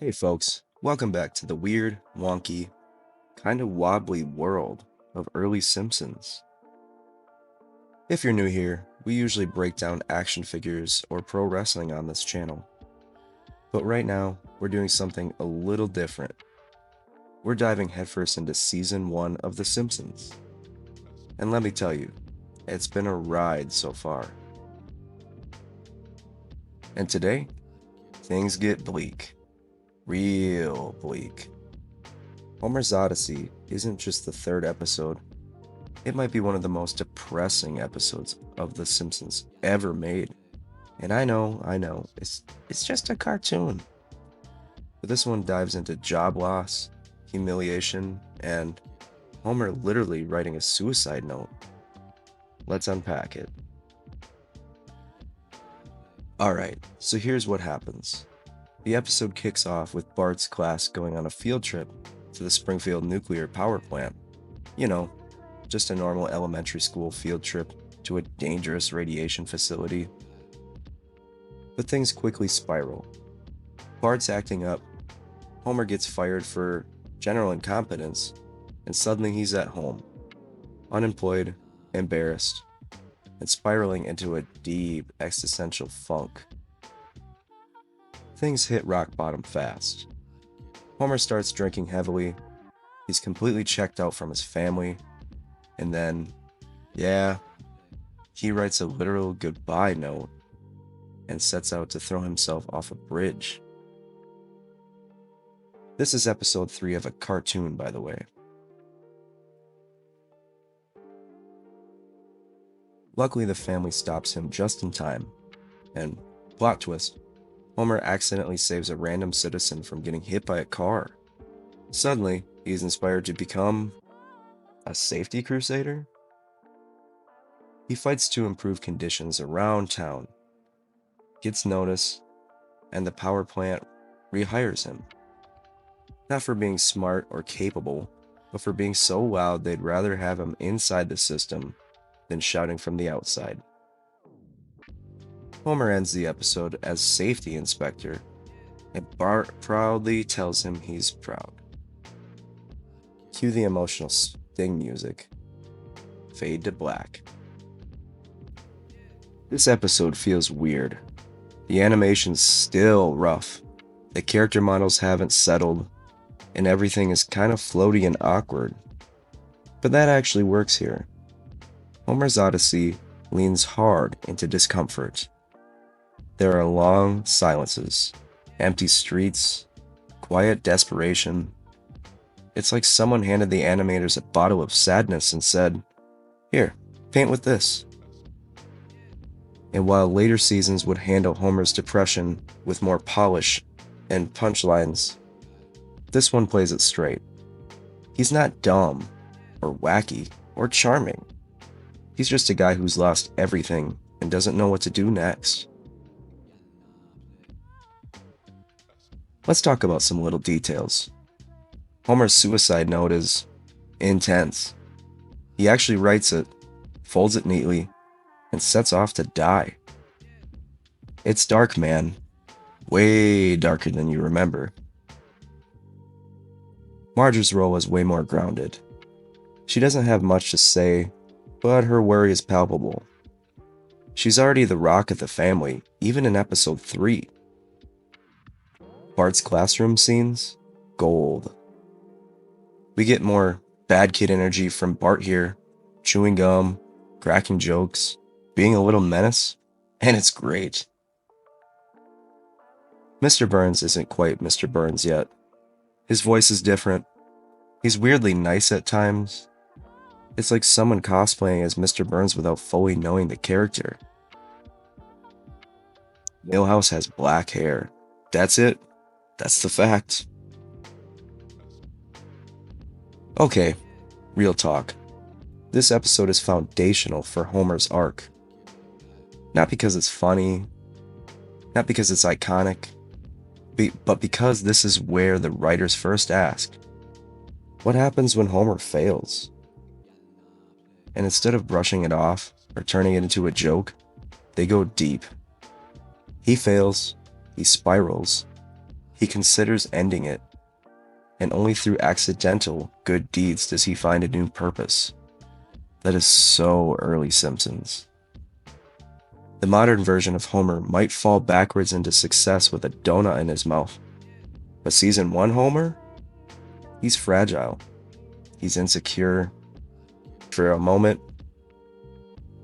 Hey folks, welcome back to the weird, wonky, kind of wobbly world of early Simpsons. If you're new here, we usually break down action figures or pro wrestling on this channel. But right now, we're doing something a little different. We're diving headfirst into Season 1 of The Simpsons. And let me tell you, it's been a ride so far. And today, things get bleak. Real bleak. Homer's Odyssey isn't just the third episode. It might be one of the most depressing episodes of The Simpsons ever made. And I know, it's just a cartoon. But this one dives into job loss, humiliation, and Homer literally writing a suicide note. Let's unpack it. Alright, so here's what happens. The episode kicks off with Bart's class going on a field trip to the Springfield nuclear power plant. You know, just a normal elementary school field trip to a dangerous radiation facility. But things quickly spiral. Bart's acting up, Homer gets fired for general incompetence, and suddenly he's at home, unemployed, embarrassed, and spiraling into a deep existential funk. Things hit rock bottom fast. Homer starts drinking heavily, he's completely checked out from his family, and then, he writes a literal goodbye note and sets out to throw himself off a bridge. This is episode 3 of a cartoon, by the way. Luckily, the family stops him just in time, and, plot twist, Homer accidentally saves a random citizen from getting hit by a car. Suddenly, he's inspired to become a safety crusader? He fights to improve conditions around town, gets noticed, and the power plant rehires him. Not for being smart or capable, but for being so loud they'd rather have him inside the system than shouting from the outside. Homer ends the episode as safety inspector, and Bart proudly tells him he's proud. Cue the emotional sting music. Fade to black. This episode feels weird. The animation's still rough, the character models haven't settled, and everything is kind of floaty and awkward. But that actually works here. Homer's Odyssey leans hard into discomfort. There are long silences, empty streets, quiet desperation. It's like someone handed the animators a bottle of sadness and said, "Here, paint with this." And while later seasons would handle Homer's depression with more polish and punchlines, this one plays it straight. He's not dumb, or wacky, or charming. He's just a guy who's lost everything and doesn't know what to do next. Let's talk about some little details. Homer's suicide note is intense. He actually writes it, folds it neatly, and sets off to die. It's dark, man. Way darker than you remember. Marge's role is way more grounded. She doesn't have much to say, but her worry is palpable. She's already the rock of the family, even in episode 3. Bart's classroom scenes? Gold. We get more bad kid energy from Bart here, chewing gum, cracking jokes, being a little menace, and it's great. Mr. Burns isn't quite Mr. Burns yet. His voice is different. He's weirdly nice at times. It's like someone cosplaying as Mr. Burns without fully knowing the character. Milhouse has black hair. That's it. That's the fact. Okay, real talk. This episode is foundational for Homer's arc. Not because it's funny, not because it's iconic, but because this is where the writers first asked, what happens when Homer fails? And instead of brushing it off or turning it into a joke, they go deep. He fails, he spirals, He considers ending it, and only through accidental good deeds does he find a new purpose. That is so early Simpsons. The modern version of Homer might fall backwards into success with a donut in his mouth, but season 1 Homer? He's fragile. He's insecure. For a moment,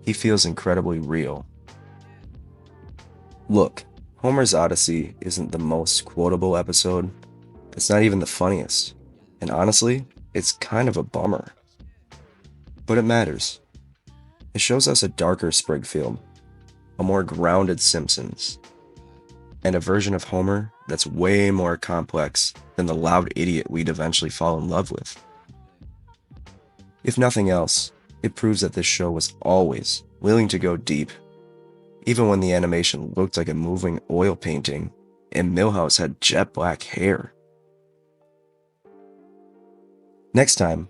he feels incredibly real. Look, Homer's Odyssey isn't the most quotable episode. It's not even the funniest. And honestly, it's kind of a bummer. But it matters. It shows us a darker Springfield, a more grounded Simpsons, and a version of Homer that's way more complex than the loud idiot we'd eventually fall in love with. If nothing else, it proves that this show was always willing to go deep, even when the animation looked like a moving oil painting and Milhouse had jet black hair. Next time,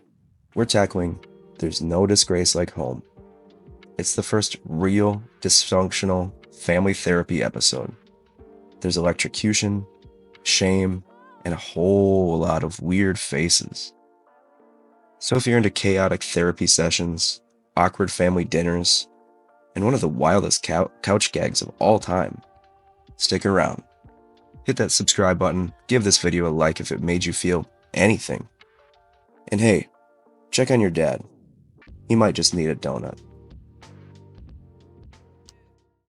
we're tackling There's No Disgrace Like Home. It's the first real, dysfunctional family therapy episode. There's electrocution, shame, and a whole lot of weird faces. So if you're into chaotic therapy sessions, awkward family dinners, and one of the wildest couch gags of all time, stick around. Hit that subscribe button, give this video a like if it made you feel anything. And hey, check on your dad. He might just need a donut.